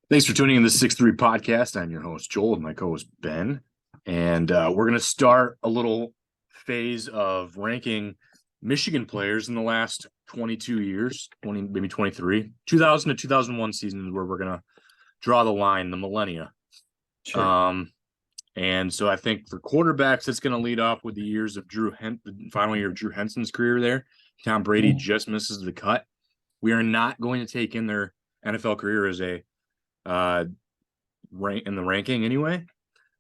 Thanks for tuning in to the 6Three podcast. I'm your host, Joel, and my co-host, Ben. And we're going to start a little phase of ranking Michigan players in the last 22 years, maybe 23. 2000 to 2001 season is where we're going to draw the line, the millennia. Sure. And so I think for quarterbacks, it's going to lead off with the years of the final year of Drew Henson's career there. Tom Brady just misses the cut. We are not going to take in their NFL career as a rank in the ranking anyway.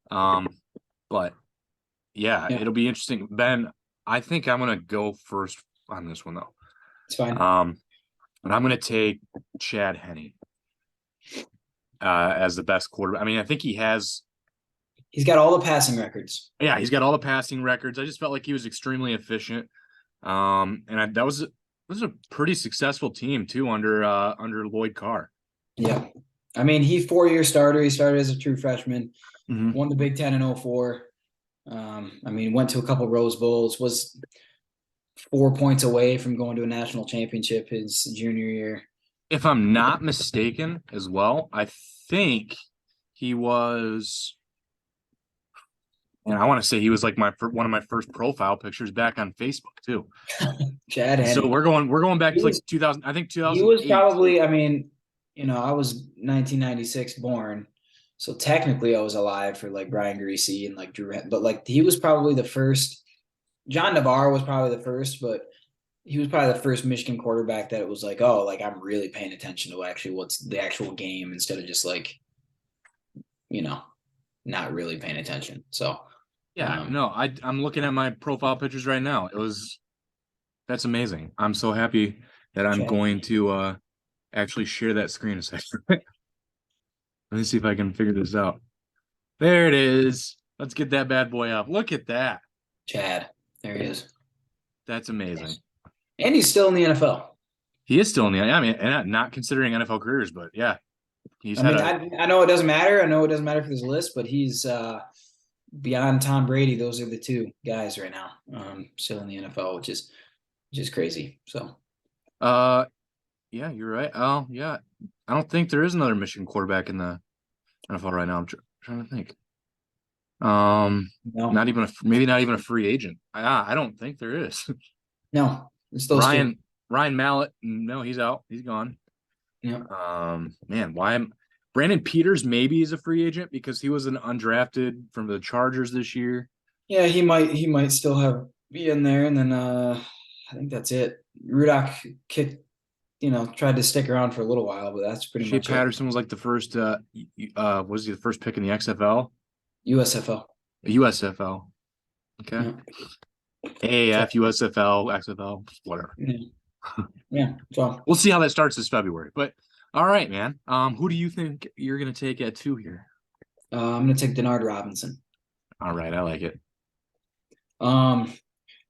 But yeah, it'll be interesting. Ben, I think I'm gonna go first on this one though. It's fine. And I'm gonna take Chad Henne as the best quarterback. I mean, I think he's got all the passing records. Yeah, he's got all the passing records. I just felt like he was extremely efficient. That was a pretty successful team too under Lloyd Carr. Yeah. I mean, he's 4-year starter. He started as a true freshman, won the Big Ten in 2004. I mean, went to a couple Rose Bowls, was 4 points away from going to a national championship his junior year. If I'm not mistaken as well, I think he was, and I want to say he was like one of my first profile pictures back on Facebook too. Chad Henne. So we're going back to like 2000. I think 2000. He was probably, I mean, I was 1996 born, so technically I was alive for like Brian Greasy and like Drew, but like he was probably the first. John Navarre was probably the first, but he was probably the first Michigan quarterback that it was like, oh, like I'm really paying attention to actually what's the actual game instead of just like, not really paying attention. So yeah, no, I'm looking at my profile pictures right now. That's amazing. I'm so happy that I'm going to actually share that screen a second. Let me see if I can figure this out. There it is. Let's get that bad boy up. Look at that. Chad. There he is. That's amazing. And he's still in the NFL. He is still in the, I mean, and not considering NFL careers, but yeah. I know it doesn't matter. I know it doesn't matter for this list, but he's beyond Tom Brady. Those are the two guys right now still in the NFL, which is crazy. So yeah, you're right. Oh, yeah. I don't think there is another Michigan quarterback in the NFL right now. I'm trying to think. No. Not even a free agent. I don't think there is. No, it's those Ryan Mallett. No, he's out. He's gone. Yeah. Man, why Brandon Peters maybe is a free agent because he was an undrafted from the Chargers this year. Yeah, he might still be in there, and then I think that's it. Rudock tried to stick around for a little while, but that's pretty much Shea Patterson was like the first was he the first pick in the XFL? USFL. USFL. Okay. Yeah. AAF, USFL, XFL, whatever. Yeah. So we'll see how that starts this February. But all right, man. Who do you think you're gonna take at 2 here? I'm gonna take Denard Robinson. All right, I like it.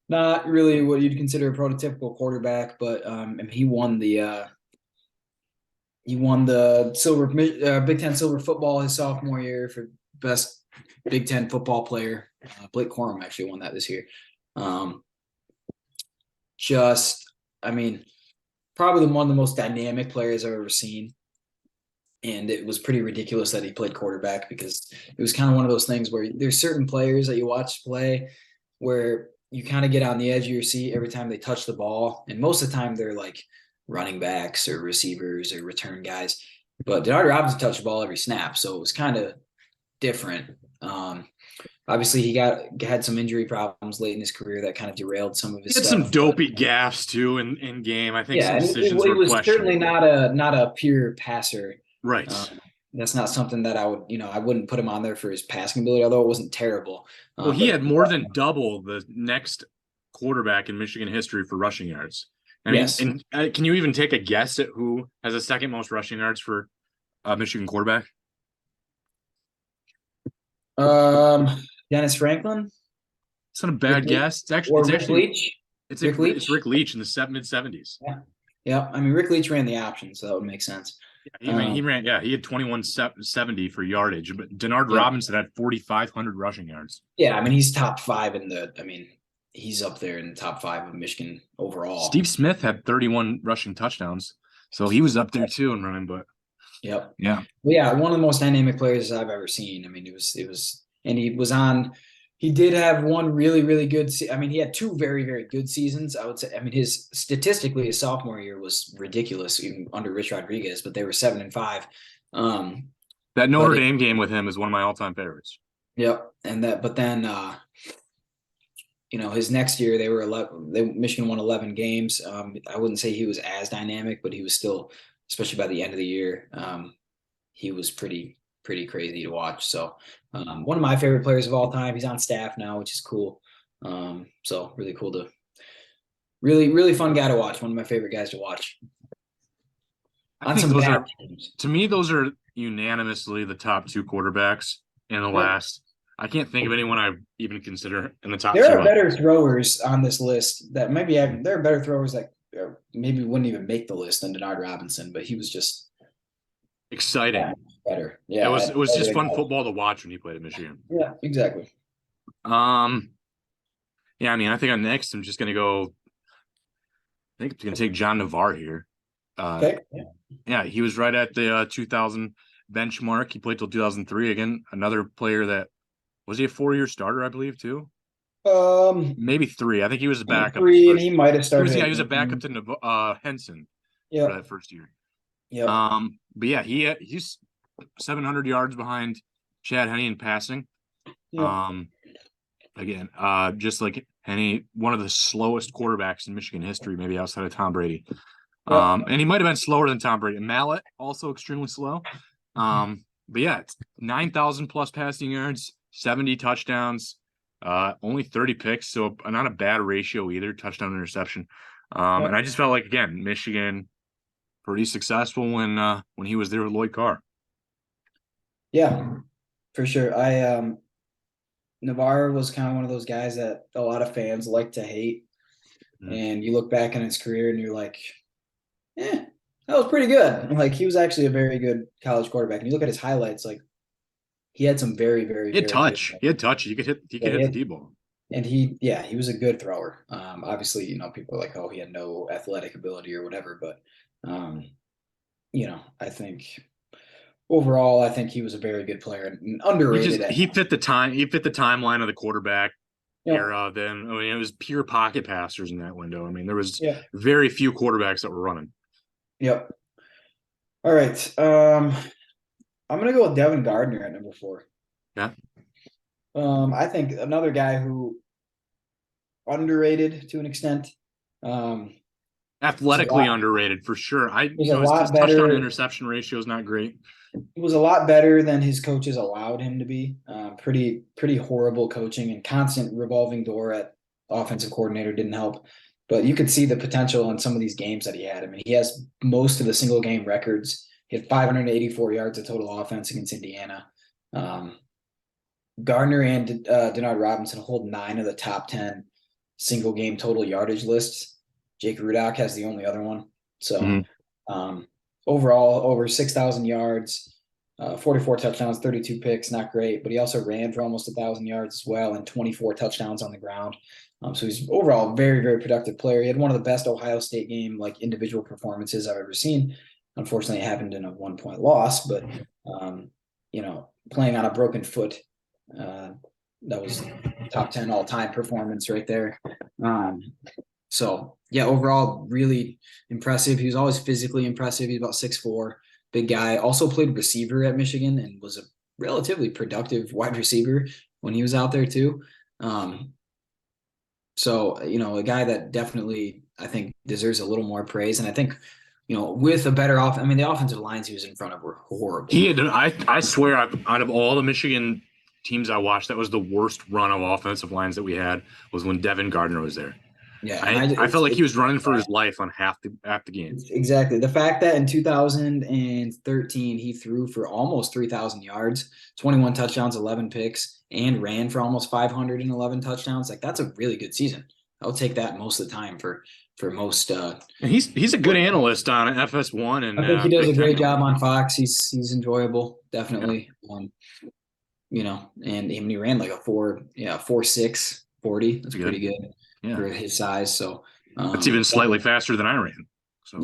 Not really what you'd consider a prototypical quarterback, but he won the silver Big Ten silver football his sophomore year for best Big Ten football player. Blake Corum actually won that this year. Probably one of the most dynamic players I've ever seen. And it was pretty ridiculous that he played quarterback because it was kind of one of those things where there's certain players that you watch play where you kind of get on the edge of your seat every time they touch the ball. And most of the time they're like running backs or receivers or return guys. But Denard Robinson touched the ball every snap. So it was kind of different. Obviously, he had some injury problems late in his career that kind of derailed some of his stuff. He had some dopey gaffes too in game. I think some decisions he were was certainly not a pure passer. Right. That's not something that I wouldn't put him on there for his passing ability, although it wasn't terrible. Well, he had more than double the next quarterback in Michigan history for rushing yards. I mean, yes. And can you even take a guess at who has the second most rushing yards for a Michigan quarterback? Dennis Franklin. It's not a bad guess. It's actually Rick Leach. It's Rick Leach in the mid-70s. Yeah. I mean, Rick Leach ran the option, so that would make sense. Yeah, he ran. Yeah, he had 2170 for yardage, but Denard Robinson had 4,500 rushing yards. Yeah, I mean he's top 5 he's up there in the top 5 of Michigan overall. Steve Smith had 31 rushing touchdowns, so he was up there too in running. But Yep. Yeah. Well, yeah, one of the most dynamic players I've ever seen. I mean, and he was on. He did have one really, really good. I mean, he had two very, very good seasons. I would say. I mean, his sophomore year was ridiculous, even under Rich Rodriguez. But they were 7-5. Um, That Notre but Dame game with him is one of my all-time favorites. yep, but then his next year they were 11. Michigan won 11 games. I wouldn't say he was as dynamic, but he was still, especially by the end of the year, he was pretty crazy to watch. So one of my favorite players of all time. He's on staff now, which is cool. So really cool to really fun guy to watch. One of my favorite guys to watch. I think those are, to me, those are unanimously the top two quarterbacks in the last. I can't think of anyone I even consider in the top two. There are better throwers on this list that maybe there are better throwers that maybe wouldn't even make the list than Denard Robinson, but he was just exciting. Better. Yeah. It was just fun football to watch when he played at Michigan. Yeah, exactly. Yeah, I mean, I think on next I'm just gonna go. I think I'm gonna take John Navarre here. Okay. Yeah, he was right at the 2000 benchmark. He played till 2003. Again, another player that was he a 4-year starter, I believe, too. Maybe 3. I think he was a backup. 3, and he might have started. He was a backup to Henson for that first year. Yeah. But yeah, he's 700 yards behind Chad Henne in passing. Yep. Again, just like Henne, one of the slowest quarterbacks in Michigan history, maybe outside of Tom Brady. And he might have been slower than Tom Brady. Mallet also extremely slow. But yeah, it's 9,000 plus passing yards, 70 touchdowns, only 30 picks, so not a bad ratio either, touchdown interception. And I just felt like, again, Michigan pretty successful when he was there with Lloyd Carr. Yeah, for sure. Navarre was kind of one of those guys that a lot of fans like to hate. And you look back on his career and you're like, that was pretty good. Like, he was actually a very good college quarterback. And you look at his highlights, like, he had some very, very, he had touch. Good, he had touch. He could hit the D-ball. And he was a good thrower. Obviously, people are like, oh, he had no athletic ability or whatever. But, I think overall, I think he was a very good player and underrated. He fit the timeline of the quarterback era. Then I mean, it was pure pocket passers in that window. I mean, there was very few quarterbacks that were running. Yep. All right. I'm gonna go with Devin Gardner at number 4. Yeah. I think another guy who underrated to an extent. Athletically underrated for sure. His touchdown to interception ratio is not great. He was a lot better than his coaches allowed him to be. Pretty horrible coaching and constant revolving door at offensive coordinator didn't help. But you could see the potential in some of these games that he had. I mean, he has most of the single game records. He had 584 yards of total offense against Indiana. Gardner and Denard Robinson hold 9 of the top 10 single game total yardage lists. Jake Rudock has the only other one. So overall, over 6,000 yards, 44 touchdowns, 32 picks, not great. But he also ran for almost 1,000 yards as well and 24 touchdowns on the ground. So he's overall a very, very productive player. He had one of the best Ohio State game individual performances I've ever seen. Unfortunately, it happened in a 1-point loss, but playing on a broken foot, that was top 10 all-time performance right there. So yeah, overall, really impressive. He was always physically impressive. He's about 6'4", big guy. Also played receiver at Michigan and was a relatively productive wide receiver when he was out there too. So, a guy that definitely, I think, deserves a little more praise. And I think, with a better the offensive lines he was in front of were horrible. I swear, out of all the Michigan teams I watched, that was the worst run of offensive lines that we had was when Devin Gardner was there. Yeah, I felt like he was running for his life on half the game. Exactly. The fact that in 2013 he threw for almost 3,000 yards, 21 touchdowns, 11 picks, and ran for almost 511 touchdowns. Like, that's a really good season. I'll take that most of the time for most. And he's a good analyst on FS1, and I think he does a great job on Fox. He's enjoyable, definitely. Yeah. And he ran like a 4.6 40. That's pretty good. For his size. So it's even slightly faster than I ran. So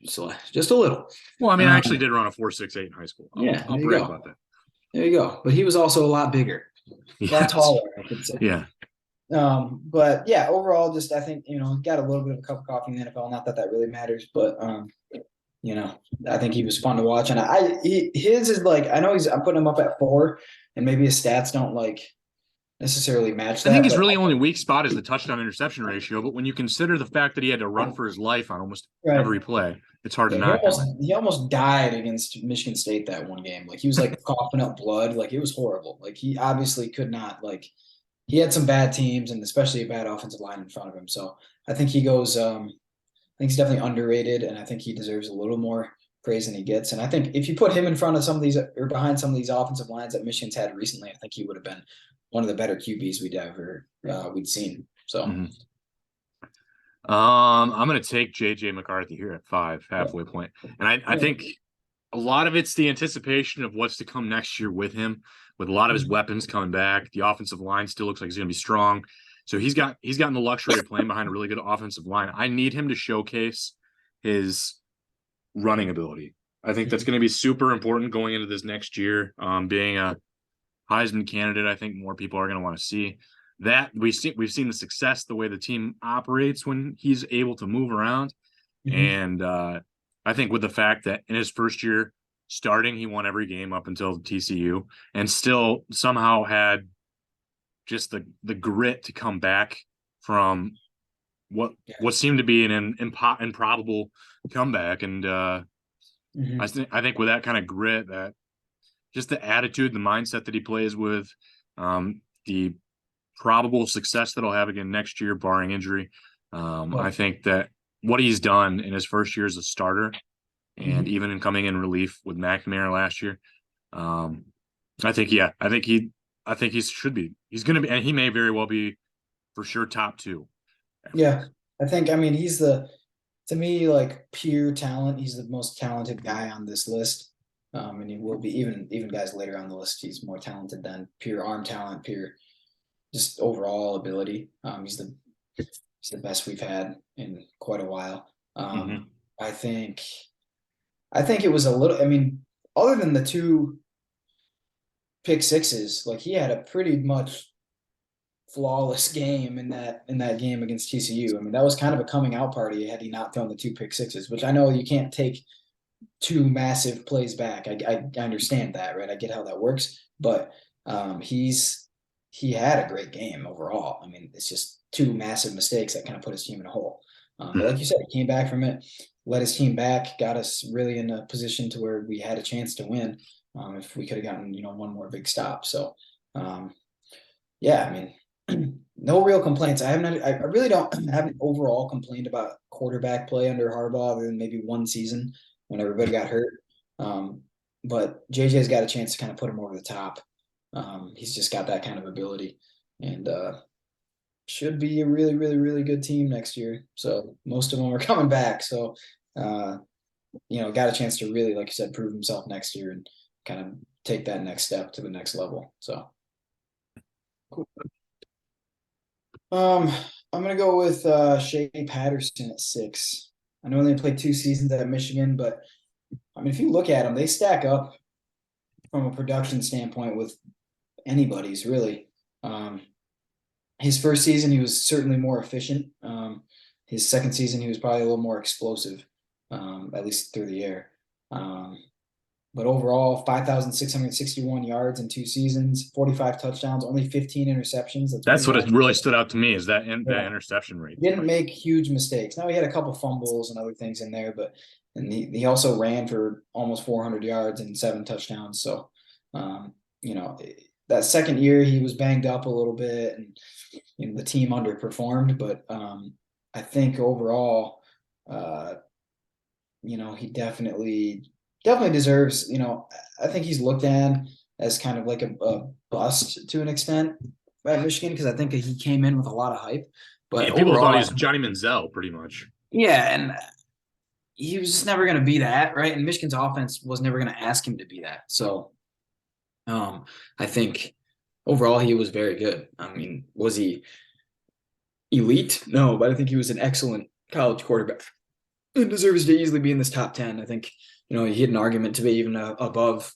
So just a little. Well, I mean, I actually did run a 4.68 in high school. I'll There you brag go. about that. There you go. But he was also a lot bigger, a lot Yes. taller, I could say. Yeah. But yeah, overall, just I think got a little bit of a cup of coffee in the NFL. Not that that really matters, but I think he was fun to watch. And his is like I know I'm putting him up at 4, and maybe his stats don't like necessarily match that. I think his but really only weak spot is the touchdown interception ratio. But when you consider the fact that he had to run for his life on almost every play, it's hard to knock him. He almost died against Michigan State that one game. Like he was like coughing up blood. Like it was horrible. Like he obviously could not like he had some bad teams and especially a bad offensive line in front of him. So I think he goes I think he's definitely underrated and I think he deserves a little more praise than he gets. And I think if you put him in front of some of these or behind some of these offensive lines that Michigan's had recently, I think he would have been one of the better QBs we'd seen. So I'm gonna take JJ McCarthy here at 5, halfway point. And I think a lot of it's the anticipation of what's to come next year with him, with a lot of his weapons coming back. The offensive line still looks like he's gonna be strong. So he's gotten the luxury of playing behind a really good offensive line. I need him to showcase his running ability. I think that's going to be super important going into this next year. Being a Heisman candidate, I think more people are going to want to see that. We've seen the success, the way the team operates when he's able to move around. And I think with the fact that in his first year starting, he won every game up until TCU and still somehow had just the grit to come back from what seemed to be an improbable comeback. And I think with that kind of grit, that just the attitude, the mindset that he plays with, the probable success that he'll have again next year, barring injury. I think that what he's done in his first year as a starter and even in coming in relief with McNamara last year, I think he should be. He's going to be, and he may very well be for sure top 2. Yeah, I mean, to me, like pure talent. He's the most talented guy on this list. And he will be even guys later on the list. He's more talented than pure arm talent, pure just overall ability. He's the best we've had in quite a while. I think it was a little. I mean, other than the 2 pick sixes, like he had a pretty much flawless game in that game against TCU. I mean, that was kind of a coming out party had he not thrown the 2 pick sixes, which I know you can't take 2 massive plays back. I understand that, right? I get how that works, but he had a great game overall. I mean, it's just 2 massive mistakes that kind of put his team in a hole. But like you said, he came back from it, led his team back, got us really in a position to where we had a chance to win. If we could have gotten, one more big stop. So, yeah, I mean, no real complaints. I really haven't overall complained about quarterback play under Harbaugh other than maybe one season when everybody got hurt. But JJ's got a chance to kind of put him over the top. He's just got that kind of ability and should be a really, really, really good team next year. So most of them are coming back. So, got a chance to really, like you said, prove himself next year and kind of take that next step to the next level. So cool. I'm gonna go with Shea Patterson at 6. I know they played 2 seasons at Michigan, but I mean, if you look at them, they stack up from a production standpoint with anybody's really. His first season, he was certainly more efficient. His second season, he was probably a little more explosive, at least through the air. But overall, 5,661 yards in 2 seasons, 45 touchdowns, only 15 interceptions. That's what it really stood out to me is that interception rate. He didn't make huge mistakes. Now he had a couple fumbles and other things in there, but he also ran for almost 400 yards and 7 touchdowns. So, that second year he was banged up a little bit and the team underperformed. But I think overall, he definitely deserves, I think he's looked at as kind of like a bust to an extent by Michigan because I think that he came in with a lot of hype. But people thought he was Johnny Manziel pretty much. Yeah, and he was just never going to be that, right? And Michigan's offense was never going to ask him to be that. So I think overall he was very good. I mean, was he elite? No, but I think he was an excellent college quarterback. deserves to easily be in this top 10. I think, he had an argument to be even above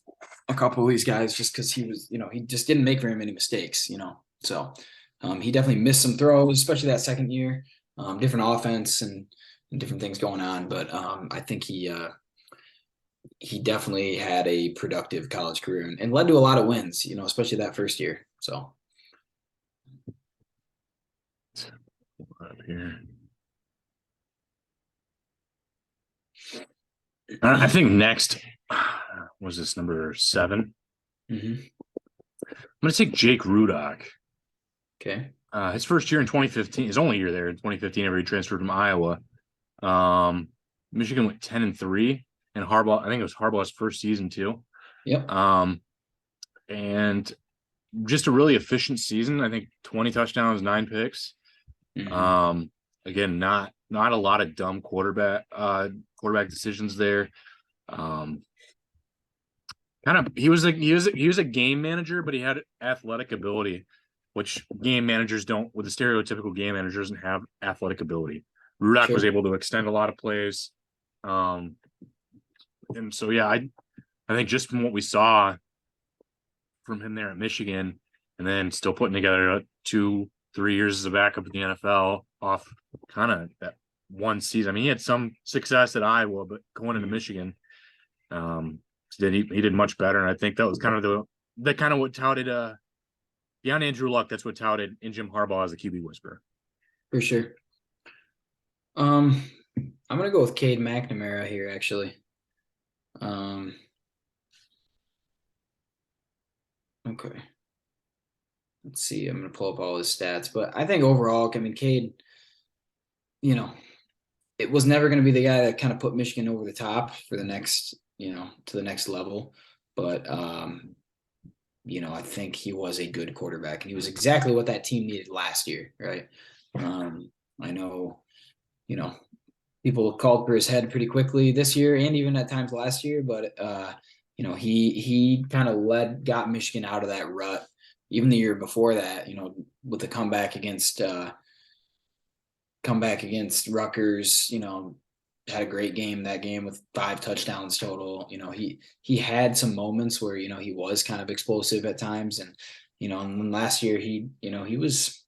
a couple of these guys just because he was, he just didn't make very many mistakes, So he definitely missed some throws, especially that second year. Different offense and different things going on, but I think he definitely had a productive college career and led to a lot of wins, especially that first year. So Up here. I think next was this number 7. mm-hmm. I'm going to take Jake Rudock. Okay. His first year in 2015, his only year there in 2015, after he transferred from Iowa. Michigan went 10-3, and Harbaugh, I think it was Harbaugh's first season too. Yep. And just a really efficient season. I think 20 touchdowns, 9 picks. Mm-hmm. Again, not a lot of dumb quarterback decisions there. He was a game manager, but he had athletic ability, which game managers don't. With the stereotypical game manager, doesn't have athletic ability. Rudock was Sure. able to extend a lot of plays, and so yeah, I think just from what we saw from him there at Michigan, and then still putting together 2-3 years as a backup in the NFL off kind of that one season. I mean, he had some success at Iowa, but going into Michigan, he did much better. And I think that was kind of what touted beyond Andrew Luck. That's what touted in Jim Harbaugh as a QB whisperer. For sure. I'm gonna go with Cade McNamara here, actually. Okay. Let's see. I'm gonna pull up all his stats, but I think overall, I mean, Cade, it was never going to be the guy that kind of put Michigan over the top for the next, to the next level. But, I think he was a good quarterback, and he was exactly what that team needed last year, right? I know, people called for his head pretty quickly this year and even at times last year, but, he kind of got Michigan out of that rut. Even the year before that, with the comeback against Rutgers, had a great game that game with 5 touchdowns total. He had some moments where, he was kind of explosive at times. And, and then last year he was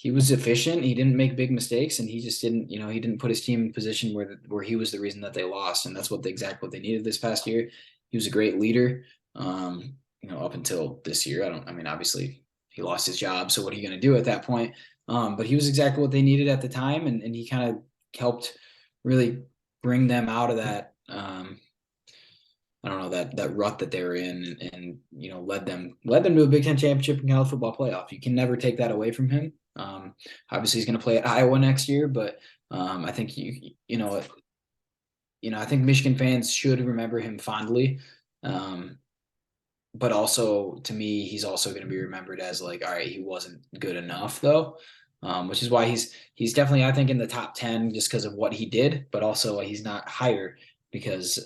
efficient. He didn't make big mistakes, and he just didn't, he didn't put his team in position where he was the reason that they lost. And that's exactly what they needed this past year. He was a great leader. Up until this year, obviously he lost his job. So what are you going to do at that point? But he was exactly what they needed at the time, and he kind of helped really bring them out of that I don't know, that rut that they were in, and led them to a Big Ten championship and college football playoff. You can never take that away from him. Obviously he's going to play at Iowa next year, but I think I think Michigan fans should remember him fondly. But also, to me, he's also going to be remembered as like, all right, he wasn't good enough though, which is why he's definitely, I think, in the top 10 just because of what he did, but also he's not higher because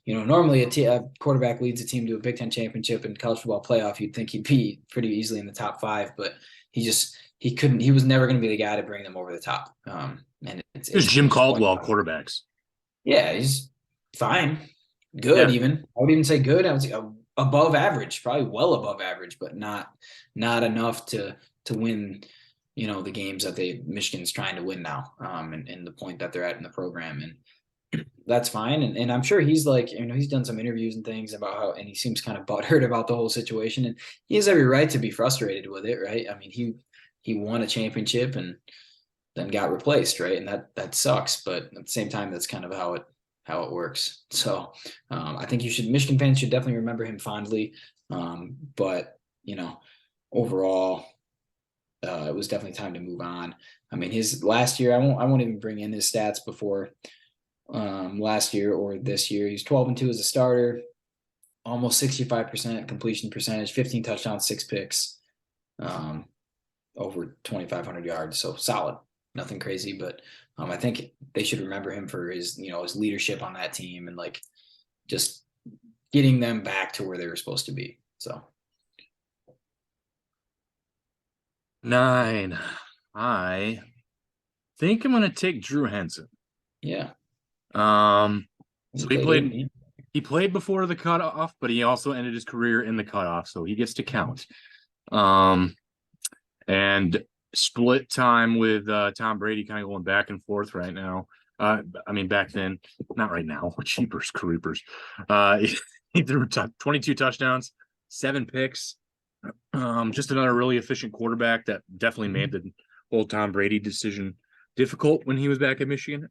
normally a quarterback leads a team to a Big Ten championship and college football playoff. You'd think he'd be pretty easily in the top 5, but he couldn't. He was never going to be the guy to bring them over the top. And There's Jim Caldwell quarterbacks. Yeah, he's fine, good. Yeah. Even I would even say good. I was above average, probably well above average, but not enough to win. The games that Michigan's trying to win now, and the point that they're at in the program, and that's fine. And I'm sure he's like, he's done some interviews and things about how, and he seems kind of butthurt about the whole situation, and he has every right to be frustrated with it, right? I mean, he won a championship and then got replaced, right? And that sucks, but at the same time, that's kind of how it works. So I think Michigan fans should definitely remember him fondly. But overall, it was definitely time to move on. I mean, his last year, I won't even bring in his stats before last year or this year. He's 12-2 as a starter, almost 65% completion percentage, 15 touchdowns, 6 picks, over 2,500 yards. So solid, nothing crazy, but I think they should remember him for his leadership on that team and like just getting them back to where they were supposed to be. So 9. I think I'm going to take Drew Henson. Yeah. So he played before the cutoff, but he also ended his career in the cutoff, so he gets to count. And split time with Tom Brady, kind of going back and forth right now. I mean, back then, not right now. Cheapers, creepers. He threw 22 touchdowns, 7 picks. Just another really efficient quarterback that definitely made the whole Tom Brady decision difficult when he was back at Michigan.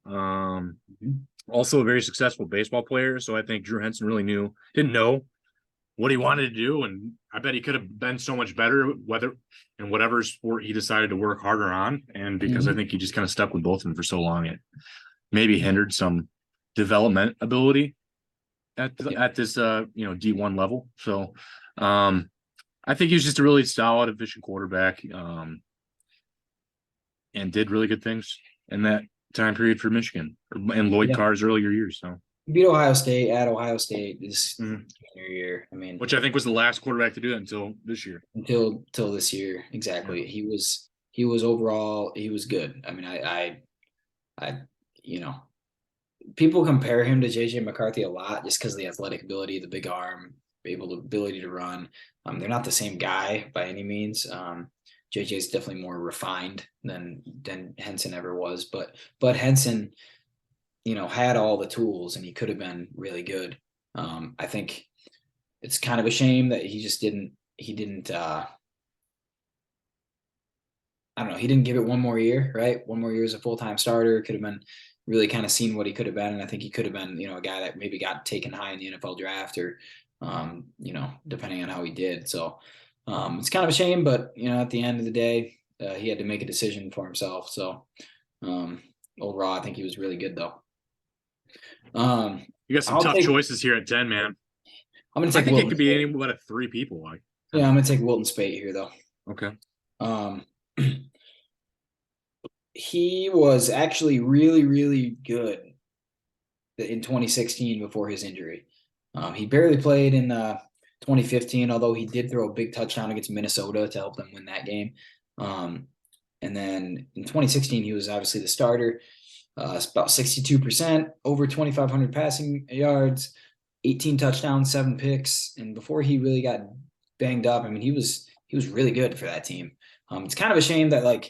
Also a very successful baseball player. So I think Drew Henson really didn't know what he wanted to do. And I bet he could have been so much better, whether in whatever sport he decided to work harder on. And because I think he just kind of stuck with both of them for so long, it maybe hindered some development ability at this D1 level. So I think he was just a really solid, efficient quarterback, and did really good things in that time period for Michigan and Lloyd Carr's earlier years. So beat Ohio State at Ohio State this year. I mean, which I think was the last quarterback to do that until this year. Until this year, exactly. Yeah. He was overall, he was good. I mean, I people compare him to JJ McCarthy a lot just because of the athletic ability, the big arm, ability to run. They're not the same guy by any means. JJ is definitely more refined than Henson ever was, but Henson, had all the tools and he could have been really good. I think it's kind of a shame that he didn't I don't know, he didn't give it one more year, right? One more year as a full-time starter. Could have been really kind of seen what he could have been. And I think he could have been, a guy that maybe got taken high in the NFL draft or, depending on how he did. So it's kind of a shame, but, at the end of the day, he had to make a decision for himself. So overall, I think he was really good though. You got some tough choices here at 10, man. I'm going to take Wilton. It could be any but of 3 people. Yeah, I'm going to take Wilton Speight here though. Okay. He was actually really, really good in 2016 before his injury. He barely played in 2015, although he did throw a big touchdown against Minnesota to help them win that game. And then in 2016, he was obviously the starter. About 62%, over 2,500 passing yards, 18 touchdowns, 7 picks. And before he really got banged up, I mean, he was really good for that team. It's kind of a shame that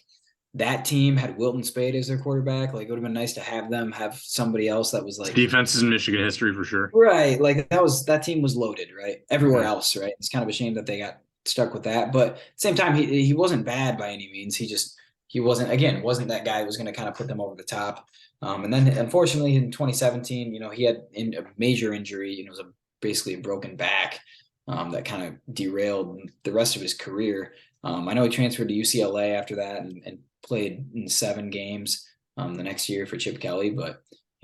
that team had Wilton Speight as their quarterback. It would have been nice to have somebody else that was defenses in Michigan history for sure. Right. That team was loaded, right? Everywhere else, right? It's kind of a shame that they got stuck with that. But at the same time, he wasn't bad by any means. He wasn't that guy who was going to kind of put them over the top. And then unfortunately in 2017, he had a major injury, it was basically a broken back that kind of derailed the rest of his career. I know he transferred to UCLA after that and played in 7 games the next year for Chip Kelly,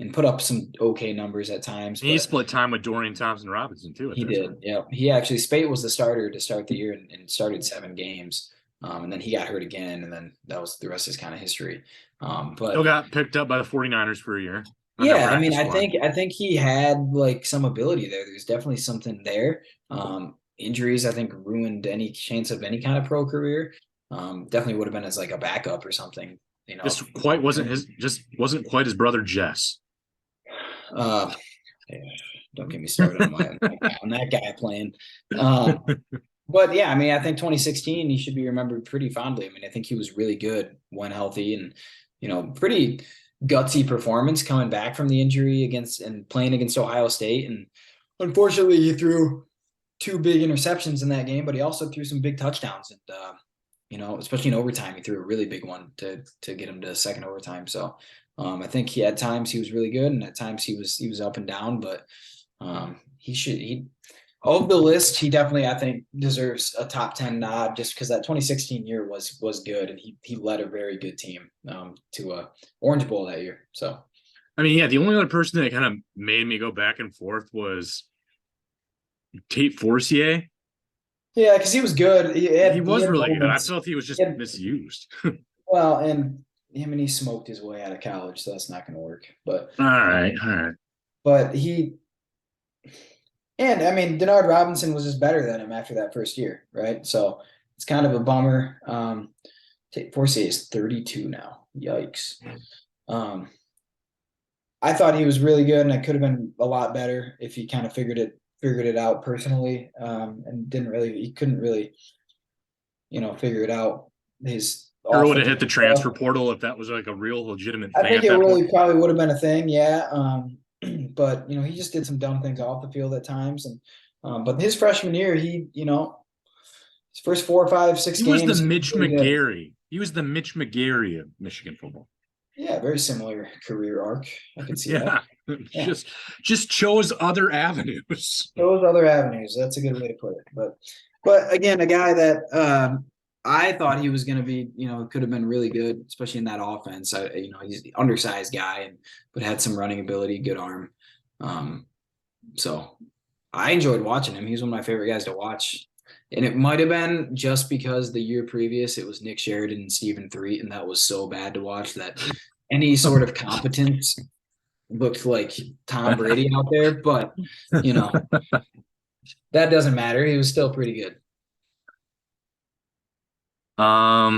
and put up some okay numbers at times. He split time with Dorian Thompson-Robinson too. He did. Yeah. He actually, Speight was the starter to start the year and started 7 games. And then he got hurt again. And then that was the rest is kind of history. But still got picked up by the 49ers for a year. Yeah. I mean, I think he had some ability there. There's definitely something there. Injuries, I think, ruined any chance of any kind of pro career. Definitely would have been as a backup or something. Wasn't quite his brother Jess. Don't get me started on that guy playing. But yeah, I mean, I think 2016 he should be remembered pretty fondly. I mean, I think he was really good when healthy, and pretty gutsy performance coming back from the injury and playing against Ohio State. And unfortunately, he threw 2 big interceptions in that game, but he also threw some big touchdowns. And especially in overtime, he threw a really big one to get him to second overtime. So I think he at times he was really good, and at times he was up and down. But of the list, he definitely, I think, deserves a top 10 nod just because that 2016 year was good, and he led a very good team to a Orange Bowl that year. So, I mean, yeah, the only other person that kind of made me go back and forth was Tate Forcier. Yeah, because he was good. He was really good. I felt he was just misused. Well, and he smoked his way out of college, so that's not going to work. But all right. But and I mean, Denard Robinson was just better than him after that first year, right? So it's kind of a bummer. Tate Forcier is 32 now. Yikes. I thought he was really good, and it could have been a lot better if he kind of figured it out personally, and he couldn't really, figure it out. His Or would have hit offensive the transfer stuff. portal if that was like a real legitimate I thing think at it that point. really probably would have been a thing, yeah. But he just did some dumb things off the field at times, and but his freshman year, his first 4, 5, 6 He was the games, he was Mitch really good. McGarry. He was the Mitch McGarry of Michigan football. Yeah, very similar career arc. I can see that. Yeah, Yeah, just chose other avenues. those other avenues. That's a good way to put it. But again, a guy that I thought he was going to be, could have been really good, especially in that offense. He's the undersized guy, but had some running ability, good arm. So I enjoyed watching him. He's one of my favorite guys to watch. And it might have been just because the year previous it was Nick Sheridan and 6Three, and that was so bad to watch that any sort of competence looked like Tom Brady out there. But that doesn't matter. He was still pretty good. Um,